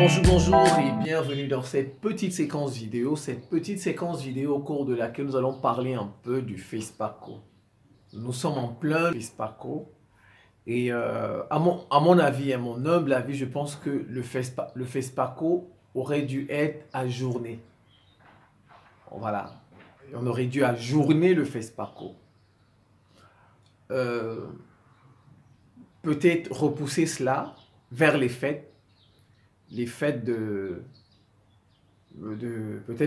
Bonjour, bonjour et bienvenue dans cette petite séquence vidéo au cours de laquelle nous allons parler un peu du FESPACO. Nous sommes en plein FESPACO et à mon avis, à mon humble avis, je pense que le FESPACO aurait dû être ajourné. Voilà, on aurait dû ajourner le FESPACO. Peut-être repousser cela vers les fêtes peut-être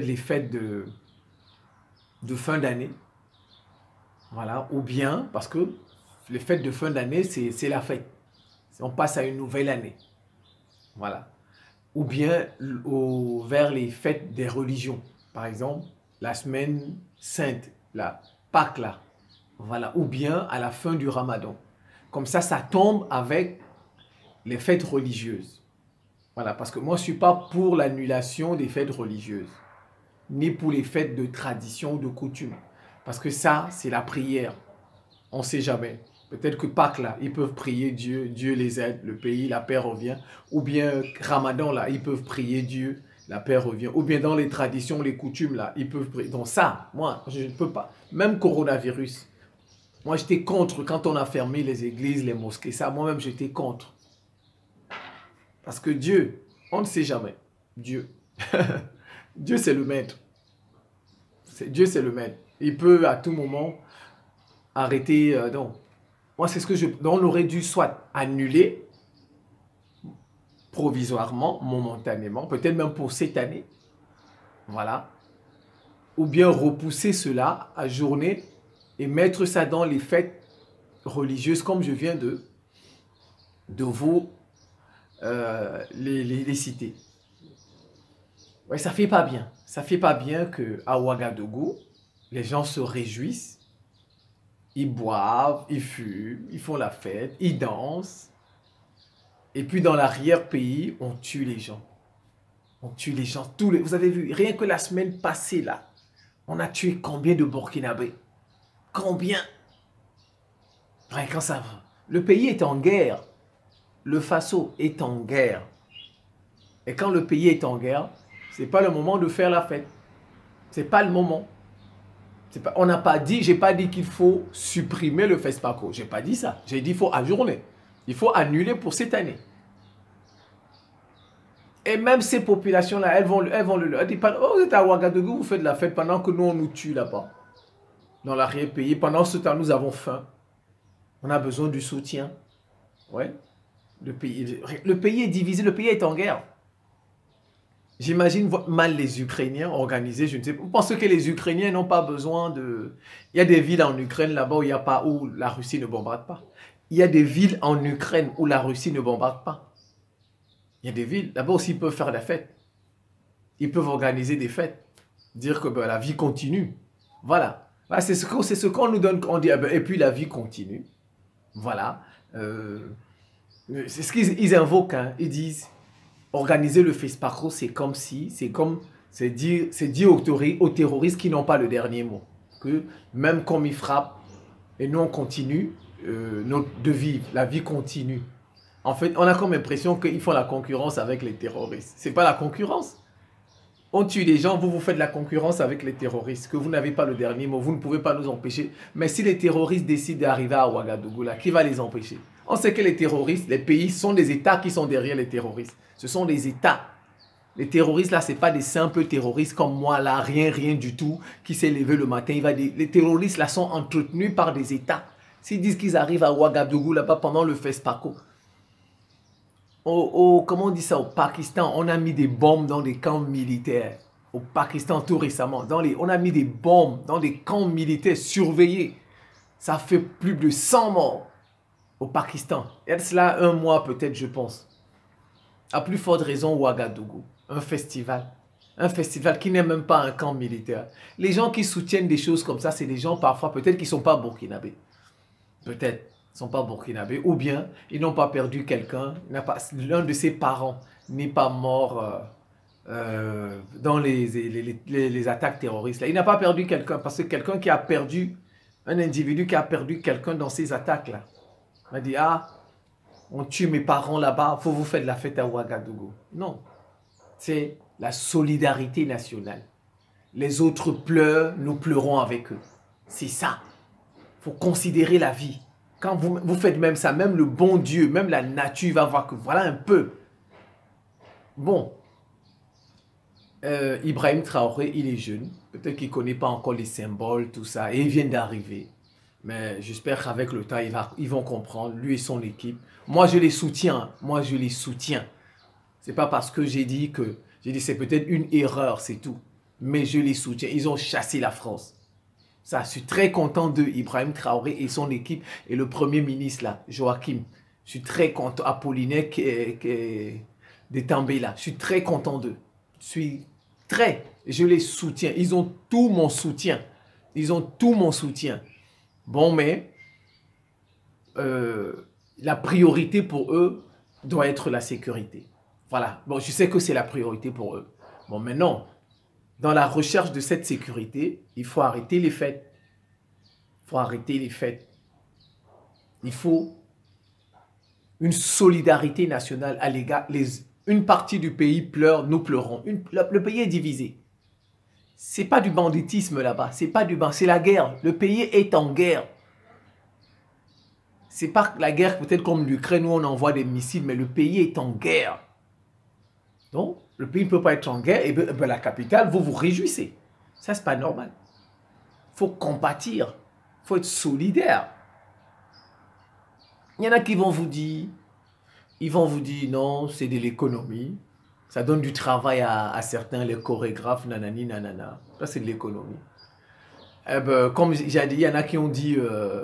les fêtes de fin d'année, voilà, ou bien, parce que les fêtes de fin d'année, c'est la fête, on passe à une nouvelle année, voilà, ou bien vers les fêtes des religions, par exemple, la semaine sainte, la Pâques là, voilà, ou bien à la fin du Ramadan, comme ça tombe avec les fêtes religieuses. Voilà, parce que moi, je ne suis pas pour l'annulation des fêtes religieuses, ni pour les fêtes de tradition ou de coutume. Parce que ça, c'est la prière. On ne sait jamais. Peut-être que Pâques, là, ils peuvent prier Dieu, Dieu les aide, le pays, la paix revient. Ou bien Ramadan, là, ils peuvent prier Dieu, la paix revient. Ou bien dans les traditions, les coutumes, là, ils peuvent prier. Donc ça, moi, je ne peux pas. Même coronavirus, moi, j'étais contre quand on a fermé les églises, les mosquées. Ça, moi-même, j'étais contre. Parce que Dieu, on ne sait jamais. Dieu. Dieu, c'est le maître. Dieu, c'est le maître. Il peut à tout moment arrêter. Donc, moi, c'est ce que on aurait dû soit annuler provisoirement, momentanément, peut-être même pour cette année. Voilà. Ou bien repousser cela, ajourner et mettre ça dans les fêtes religieuses, comme je viens de vous les citer. Ouais, ça fait pas bien. Ça fait pas bien qu'à Ouagadougou, les gens se réjouissent, ils boivent, ils fument, ils font la fête, ils dansent. Et puis dans l'arrière-pays, on tue les gens. On tue les gens. Vous avez vu, rien que la semaine passée là, on a tué combien de Burkinabés? Combien? Ouais, quand ça va. Le pays est en guerre. Le Faso est en guerre. Et quand le pays est en guerre, c'est pas le moment de faire la fête. C'est pas le moment. On n'a pas dit, j'ai pas dit qu'il faut supprimer le FESPACO. J'ai pas dit ça. J'ai dit qu'il faut ajourner. Il faut annuler pour cette année. Et même ces populations-là, elles vont le dire. Oh, vous êtes à Ouagadougou, vous faites la fête pendant que nous, on nous tue là-bas. Dans l'arrière-pays. Pendant ce temps, nous avons faim. On a besoin du soutien. Ouais. Le pays est divisé, le pays est en guerre. J'imagine mal les Ukrainiens organisés, je ne sais pas. Vous pensez que les Ukrainiens n'ont pas besoin de... Il y a des villes en Ukraine là-bas où la Russie ne bombarde pas. Il y a des villes en Ukraine où la Russie ne bombarde pas. Il y a des villes, là-bas aussi ils peuvent faire la fête. Ils peuvent organiser des fêtes. Dire que la vie continue. Voilà. C'est ce qu'on nous donne, on dit, et puis la vie continue. Voilà. C'est ce qu'ils invoquent, hein. Ils disent... Organiser le FESPACO, c'est dire aux terroristes qui n'ont pas le dernier mot. Que même comme ils frappent, et nous on continue de vivre, la vie continue. En fait, on a comme l'impression qu'ils font la concurrence avec les terroristes. C'est pas la concurrence. On tue les gens, vous faites la concurrence avec les terroristes, que vous n'avez pas le dernier mot, vous ne pouvez pas nous empêcher. Mais si les terroristes décident d'arriver à Ouagadougou, là, qui va les empêcher? On sait que les terroristes, les pays, sont des États qui sont derrière les terroristes. Ce sont des États. Les terroristes, là, ce n'est pas des simples terroristes comme moi, là, rien du tout, qui s'est levé le matin. Les terroristes, là, sont entretenus par des États. S'ils disent qu'ils arrivent à Ouagadougou, là-bas, pendant le FESPACO, comment on dit ça, au Pakistan, on a mis des bombes dans des camps militaires. Au Pakistan, tout récemment, on a mis des bombes dans des camps militaires surveillés. Ça fait plus de 100 morts au Pakistan. Il y a de cela un mois peut-être, je pense. À plus forte raison, Ouagadougou, un festival. Un festival qui n'est même pas un camp militaire. Les gens qui soutiennent des choses comme ça, c'est des gens parfois, peut-être qui ne sont pas burkinabés. Peut-être. Ils ne sont pas burkinabés, ou bien ils n'ont pas perdu quelqu'un, l'un de ses parents n'est pas mort dans les attaques terroristes. Là. Il n'a pas perdu quelqu'un, parce que quelqu'un qui a perdu, un individu qui a perdu quelqu'un dans ces attaques-là, m'a dit, ah, on tue mes parents là-bas, il faut vous faire de la fête à Ouagadougou. Non, C'est la solidarité nationale. Les autres pleurent, nous pleurons avec eux. C'est ça. Il faut considérer la vie. Quand vous faites même ça, même le bon Dieu, même la nature va voir que voilà un peu. Bon, Ibrahim Traoré, il est jeune. Peut-être qu'il ne connaît pas encore les symboles, tout ça. Et il vient d'arriver. Mais j'espère qu'avec le temps, ils vont comprendre, lui et son équipe. Moi, je les soutiens. Moi, je les soutiens. Ce n'est pas parce que j'ai dit que... J'ai dit c'est peut-être une erreur, c'est tout. Mais je les soutiens. Ils ont chassé la France. Ça, je suis très content de Ibrahim Traoré et son équipe. Et le Premier ministre, là, Joachim. Je suis très content. Apollinaire de Tambela. Je suis très content d'eux. Je les soutiens. Ils ont tout mon soutien. Ils ont tout mon soutien. Bon, mais la priorité pour eux doit être la sécurité. Voilà. Bon, je sais que c'est la priorité pour eux. Bon, maintenant, dans la recherche de cette sécurité, il faut arrêter les fêtes. Il faut arrêter les fêtes. Il faut une solidarité nationale à l'égard. Une partie du pays pleure, nous pleurons. Le pays est divisé. C'est pas du banditisme là-bas. C'est pas du c'est la guerre. Le pays est en guerre. C'est pas la guerre peut-être comme l'Ukraine où on envoie des missiles, mais le pays est en guerre. Donc, le pays ne peut pas être en guerre, et bien, la capitale, vous vous réjouissez. Ça, c'est pas normal. Il faut compatir. Il faut être solidaire. Il y en a qui vont vous dire, non, c'est de l'économie. Ça donne du travail à certains, les chorégraphes, nanani, nanana. Ça, c'est de l'économie. Eh ben, comme j'ai dit, il y en a qui ont dit,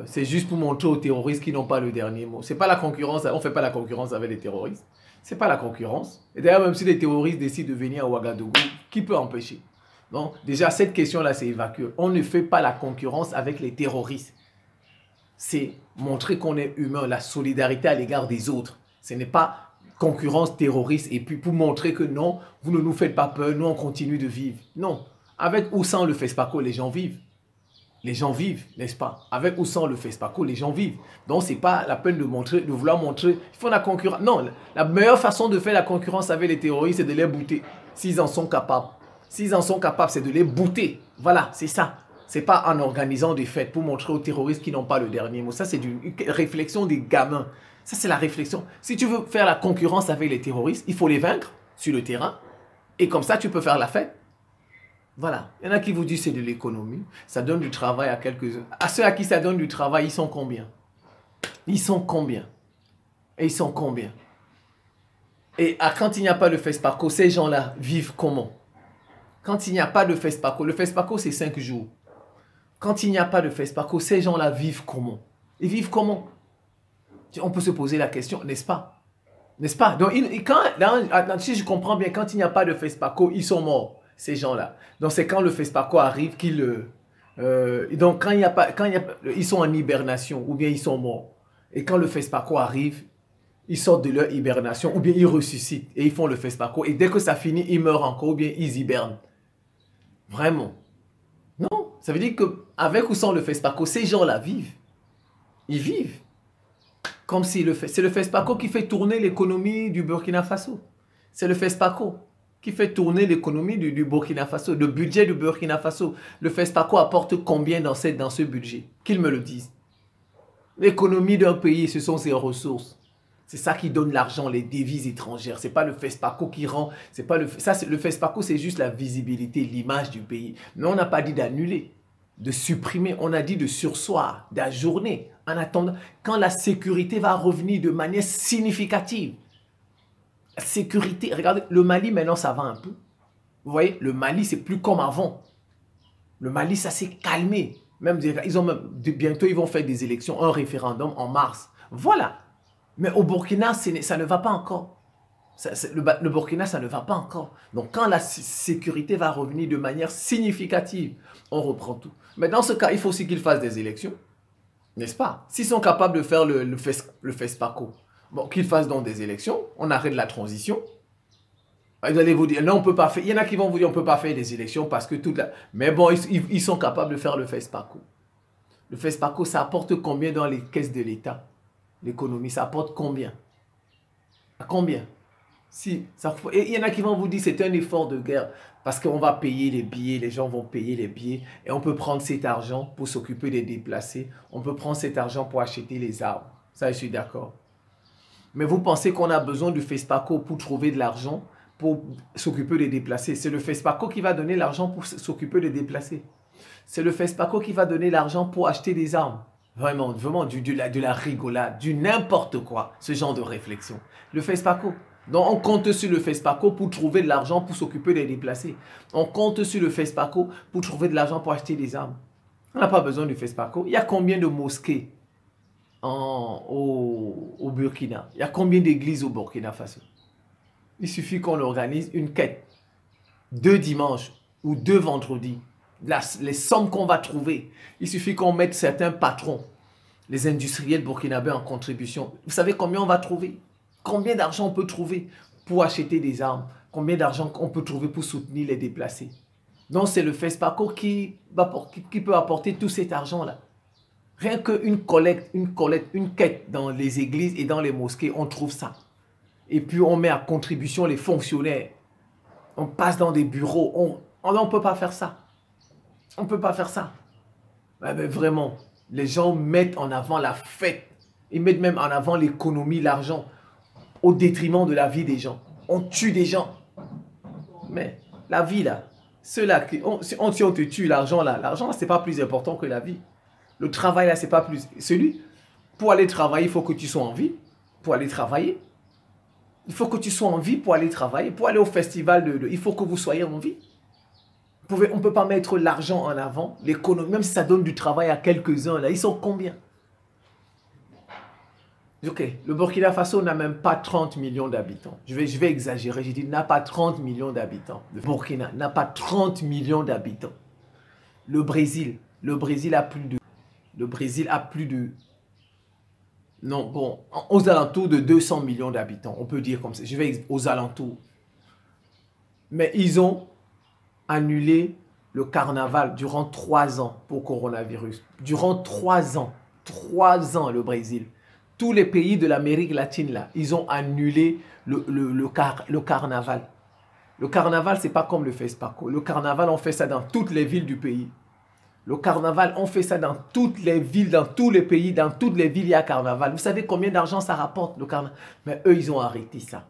c'est juste pour montrer aux terroristes qu'ils n'ont pas le dernier mot. C'est pas la concurrence, on ne fait pas la concurrence avec les terroristes. C'est pas la concurrence. Et d'ailleurs, même si les terroristes décident de venir à Ouagadougou, qui peut empêcher? Donc, déjà, cette question-là, c'est évacué. On ne fait pas la concurrence avec les terroristes. C'est montrer qu'on est humain, la solidarité à l'égard des autres. Ce n'est pas concurrence terroriste et puis pour montrer que non, vous ne nous faites pas peur, nous on continue de vivre. Non, avec ou sans le FESPACO, les gens vivent. Les gens vivent, n'est-ce pas? Avec ou sans le FESPACO, les gens vivent. Donc, ce n'est pas la peine de vouloir montrer. Il faut la concurrence. Non, la meilleure façon de faire la concurrence avec les terroristes, c'est de les bouter. S'ils en sont capables. S'ils en sont capables, c'est de les bouter. Voilà, c'est ça. Ce n'est pas en organisant des fêtes pour montrer aux terroristes qu'ils n'ont pas le dernier mot. Ça, c'est une réflexion des gamins. Ça, c'est la réflexion. Si tu veux faire la concurrence avec les terroristes, il faut les vaincre sur le terrain. Et comme ça, tu peux faire la fête. Voilà. Il y en a qui vous disent c'est de l'économie. Ça donne du travail à quelques-uns. À ceux à qui ça donne du travail, ils sont combien? Ils sont combien? Et ils sont combien? Et quand il n'y a pas de FESPACO, ces gens-là vivent comment? Quand il n'y a pas de FESPACO, le FESPACO c'est 5 jours. Quand il n'y a pas de FESPACO, ces gens-là vivent comment? Ils vivent comment? On peut se poser la question, n'est-ce pas? N'est-ce pas? Donc, si je comprends bien, quand il n'y a pas de FESPACO, ils sont morts, ces gens-là. Donc, c'est quand le FESPACO arrive qu'ils... donc, ils sont en hibernation ou bien ils sont morts. Et quand le FESPACO arrive, ils sortent de leur hibernation ou bien ils ressuscitent et ils font le FESPACO. Et dès que ça finit, ils meurent encore ou bien ils hibernent. Vraiment. Non, ça veut dire qu'avec ou sans le FESPACO, ces gens-là vivent. Ils vivent. Comme si c'est le FESPACO qui fait tourner l'économie du Burkina Faso. C'est le FESPACO qui fait tourner l'économie du Burkina Faso, le budget du Burkina Faso. Le FESPACO apporte combien dans ce budget? Qu'ils me le disent. L'économie d'un pays, ce sont ses ressources. C'est ça qui donne l'argent, les devises étrangères. Ce n'est pas le FESPACO qui rend... Le FESPACO, c'est juste la visibilité, l'image du pays. Mais on n'a pas dit d'annuler, de supprimer. On a dit de surseoir, d'ajourner. En attendant, quand la sécurité va revenir de manière significative. La sécurité, regardez, le Mali maintenant ça va un peu. Vous voyez, le Mali c'est plus comme avant. Le Mali ça s'est calmé. Bientôt ils vont faire des élections, un référendum en mars. Voilà. Mais au Burkina, ça ne va pas encore. Le Burkina, ça ne va pas encore. Donc quand la sécurité va revenir de manière significative, on reprend tout. Mais dans ce cas, il faut aussi qu'ils fassent des élections. N'est-ce pas? S'ils sont capables de faire le FESPACO, bon, qu'ils fassent donc des élections, on arrête la transition. Vous allez vous dire, non, on peut pas faire. Il y en a qui vont vous dire, on ne peut pas faire des élections parce que toute la... Mais bon, ils sont capables de faire le FESPACO. Le FESPACO, ça apporte combien dans les caisses de l'État? L'économie, ça apporte combien? À combien? Si, et il y en a qui vont vous dire c'est un effort de guerre parce qu'on va payer les billets, les gens vont payer les billets et on peut prendre cet argent pour s'occuper des déplacés. On peut prendre cet argent pour acheter les armes. Ça, je suis d'accord. Mais vous pensez qu'on a besoin du FESPACO pour trouver de l'argent pour s'occuper des déplacés? C'est le FESPACO qui va donner l'argent pour s'occuper des déplacés. C'est le FESPACO qui va donner l'argent pour acheter des armes. Vraiment, vraiment de la rigolade, du n'importe quoi, ce genre de réflexion. Le FESPACO. Donc, on compte sur le FESPACO pour trouver de l'argent pour s'occuper des déplacés. On compte sur le FESPACO pour trouver de l'argent pour acheter des armes. On n'a pas besoin du FESPACO. Il y a combien de mosquées au Burkina? Il y a combien d'églises au Burkina Faso? Il suffit qu'on organise une quête. 2 dimanches ou 2 vendredis. Les sommes qu'on va trouver. Il suffit qu'on mette certains patrons, les industriels burkinabés en contribution. Vous savez combien on va trouver? Combien d'argent on peut trouver pour acheter des armes? Combien d'argent on peut trouver pour soutenir les déplacés? Donc c'est le FESPACO qui peut apporter tout cet argent-là. Rien qu'une collecte, une quête dans les églises et dans les mosquées, on trouve ça. Et puis on met à contribution les fonctionnaires. On passe dans des bureaux. On ne peut pas faire ça. On ne peut pas faire ça. Mais vraiment, les gens mettent en avant la fête. Ils mettent même en avant l'économie, l'argent, au détriment de la vie des gens. On tue des gens. Mais la vie là, ceux-là, si on te tue, l'argent là, c'est pas plus important que la vie. Le travail là, c'est pas plus. Pour aller travailler, il faut que tu sois en vie. Pour aller travailler. Il faut que tu sois en vie pour aller travailler. Pour aller au festival, il faut que vous soyez en vie. On ne peut pas mettre l'argent en avant, l'économie, même si ça donne du travail à quelques-uns, là, ils sont combien? Ok, le Burkina Faso n'a même pas 30 millions d'habitants. Je vais exagérer, j'ai dit n'a pas 30 millions d'habitants. Le Burkina n'a pas 30 millions d'habitants. Le Brésil a plus de... Le Brésil a plus de... Non, bon, aux alentours de 200 millions d'habitants, on peut dire comme ça. Je vais aux alentours. Mais ils ont annulé le carnaval durant 3 ans pour coronavirus. Durant 3 ans. 3 ans, le Brésil. Tous les pays de l'Amérique latine, là, ils ont annulé le carnaval. Le carnaval, ce n'est pas comme le FESPACO. Le carnaval, on fait ça dans toutes les villes du pays. Le carnaval, on fait ça dans toutes les villes, dans tous les pays, dans toutes les villes, il y a carnaval. Vous savez combien d'argent ça rapporte, le carnaval? Mais eux, ils ont arrêté ça.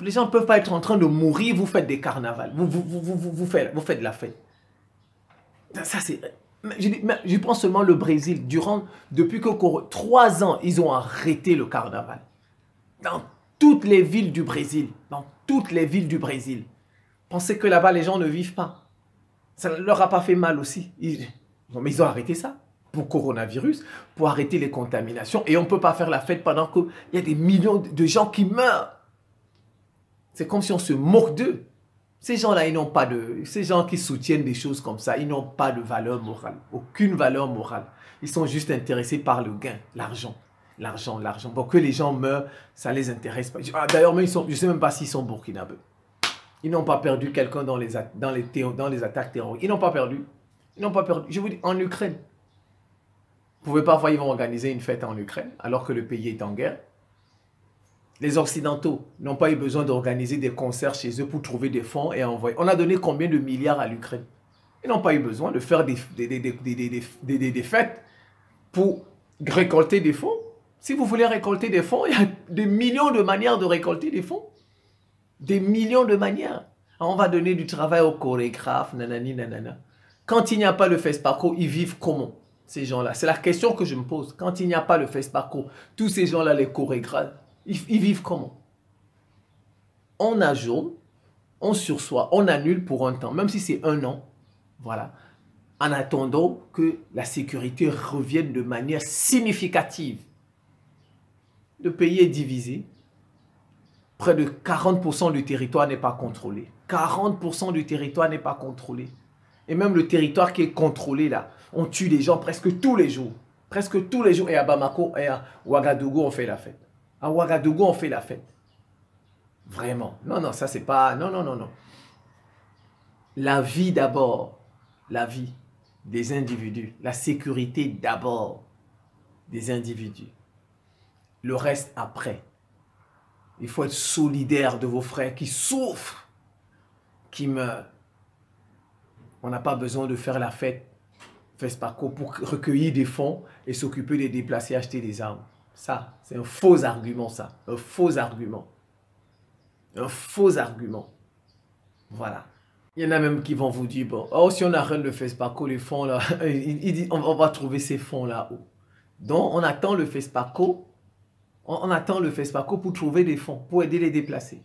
Les gens ne peuvent pas être en train de mourir, vous faites des carnavals, vous faites de la fête. Ça, c'est... Je prends seulement le Brésil. Depuis que 3 ans, ils ont arrêté le carnaval. Dans toutes les villes du Brésil. Dans toutes les villes du Brésil. Pensez que là-bas, les gens ne vivent pas. Ça ne leur a pas fait mal aussi. Mais ils ont arrêté ça pour coronavirus, pour arrêter les contaminations. Et on ne peut pas faire la fête pendant qu'il y a des millions de gens qui meurent. C'est comme si on se moque d'eux. Ces gens-là, ils n'ont pas de... Ces gens qui soutiennent des choses comme ça, ils n'ont pas de valeur morale. Aucune valeur morale. Ils sont juste intéressés par le gain, l'argent. L'argent, l'argent. Bon, que les gens meurent, ça ne les intéresse pas. D'ailleurs, je ne sais même pas s'ils sont burkinabés. Ils n'ont pas perdu quelqu'un dans les attaques terroristes. Ils n'ont pas perdu. Ils n'ont pas perdu. Je vous dis, en Ukraine. Vous pouvez pas voir, ils vont organiser une fête en Ukraine, alors que le pays est en guerre. Les Occidentaux n'ont pas eu besoin d'organiser des concerts chez eux pour trouver des fonds et envoyer. On a donné combien de milliards à l'Ukraine? Ils n'ont pas eu besoin de faire des fêtes pour récolter des fonds. Si vous voulez récolter des fonds, il y a des millions de manières de récolter des fonds. Des millions de manières. On va donner du travail aux chorégraphes, nanani, nanana. Quand il n'y a pas le FESPACO, ils vivent comment, ces gens-là? C'est la question que je me pose. Quand il n'y a pas le FESPACO, tous ces gens-là, les chorégraphes, ils vivent comment? On ajourne, on sursoit, on annule pour un temps, même si c'est 1 an, voilà, en attendant que la sécurité revienne de manière significative. Le pays est divisé. Près de 40% du territoire n'est pas contrôlé. 40% du territoire n'est pas contrôlé. Et même le territoire qui est contrôlé là, on tue des gens presque tous les jours. Presque tous les jours. Et à Bamako et à Ouagadougou, on fait la fête. À Ouagadougou, on fait la fête. Vraiment. Non, non, ça c'est pas... Non, non, non, non. La vie d'abord. La vie des individus. La sécurité d'abord des individus. Le reste après. Il faut être solidaire de vos frères qui souffrent, qui meurent. On n'a pas besoin de faire la fête FESPACO pour recueillir des fonds et s'occuper des déplacés, acheter des armes. Ça, c'est un faux argument, ça. Un faux argument. Un faux argument. Voilà. Il y en a même qui vont vous dire, bon, oh, si on arrête le FESPACO, les fonds là, on va trouver ces fonds là où. Donc, on attend le FESPACO. On attend le FESPACO pour trouver des fonds, pour aider les déplacés.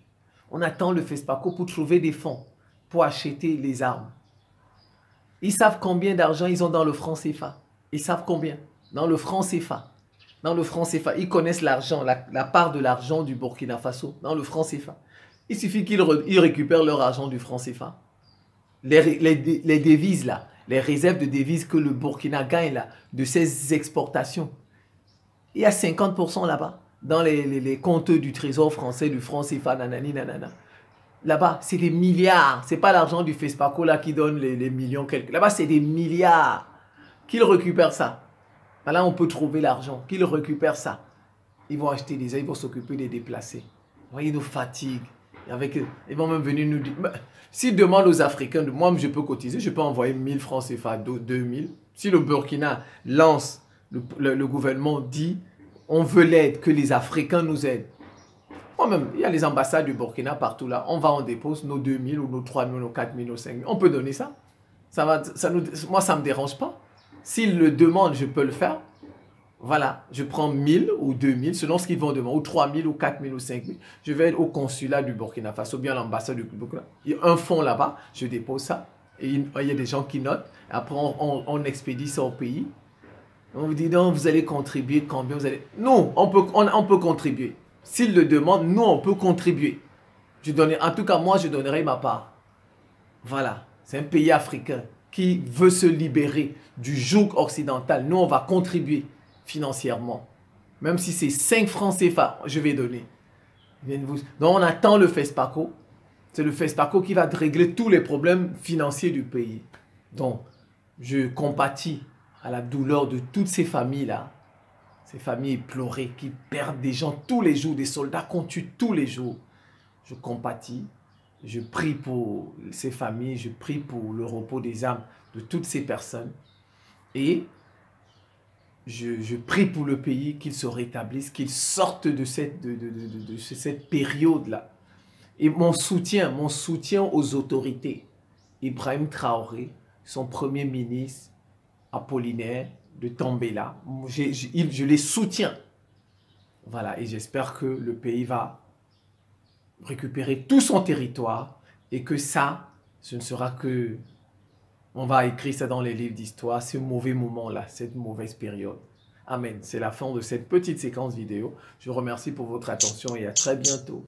On attend le FESPACO pour trouver des fonds, pour acheter les armes. Ils savent combien d'argent ils ont dans le franc CFA. Ils savent combien? Dans le franc CFA. Dans le franc CFA. Ils connaissent l'argent, la part de l'argent du Burkina Faso dans le franc CFA. Il suffit qu'ils récupèrent leur argent du franc CFA. Les devises là, les réserves de devises que le Burkina gagne là, de ses exportations. Il y a 50% là-bas, dans les comptes du trésor français, du franc CFA, nanani, nanana. Là-bas, c'est des milliards. Ce n'est pas l'argent du FESPACO là qui donne les millions. Là-bas, c'est des milliards. Qu'ils récupèrent ça. Là, on peut trouver l'argent. Qu'ils récupèrent ça. Ils vont acheter des ailes, ils vont s'occuper des déplacés. Vous voyez, ils nous fatiguent. Ils vont même venir nous dire... S'ils demandent aux Africains, moi, je peux cotiser, je peux envoyer 1000 francs CFA, 2000. Si le Burkina lance, le gouvernement dit, on veut l'aide, que les Africains nous aident. Moi-même, il y a les ambassades du Burkina partout là. On va, on dépose nos 2000 ou nos 3000, nos 4000, nos 5000. On peut donner ça. Moi, ça ne me dérange pas. S'ils le demandent, je peux le faire. Voilà, je prends 1000 ou 2000, selon ce qu'ils vont demander, ou 3000 ou 4000 ou 5000. Je vais au consulat du Burkina Faso, bien l'ambassade du Burkina. Il y a un fonds là-bas, je dépose ça. Et il y a des gens qui notent. Après, on expédie ça au pays. On vous dit, non, vous allez contribuer combien vous allez... Non, on peut contribuer. S'ils le demandent, nous, on peut contribuer. En tout cas, moi, je donnerai ma part. Voilà, c'est un pays africain qui veut se libérer du joug occidental. Nous, on va contribuer financièrement. Même si c'est 5 francs CFA, je vais donner. Donc, on attend le FESPACO. C'est le FESPACO qui va régler tous les problèmes financiers du pays. Donc, je compatis à la douleur de toutes ces familles-là. Ces familles éplorées qui perdent des gens tous les jours, des soldats qu'on tue tous les jours. Je compatis. Je prie pour ces familles, je prie pour le repos des âmes de toutes ces personnes. Et je prie pour le pays qu'il se rétablisse, qu'il sorte de cette période-là. Et mon soutien aux autorités. Ibrahim Traoré, son premier ministre, Apollinaire de Tambela, je les soutiens. Voilà, et j'espère que le pays va récupérer tout son territoire et que ça, ce ne sera que... On va écrire ça dans les livres d'histoire, ce mauvais moment-là, cette mauvaise période. Amen. C'est la fin de cette petite séquence vidéo. Je vous remercie pour votre attention et à très bientôt.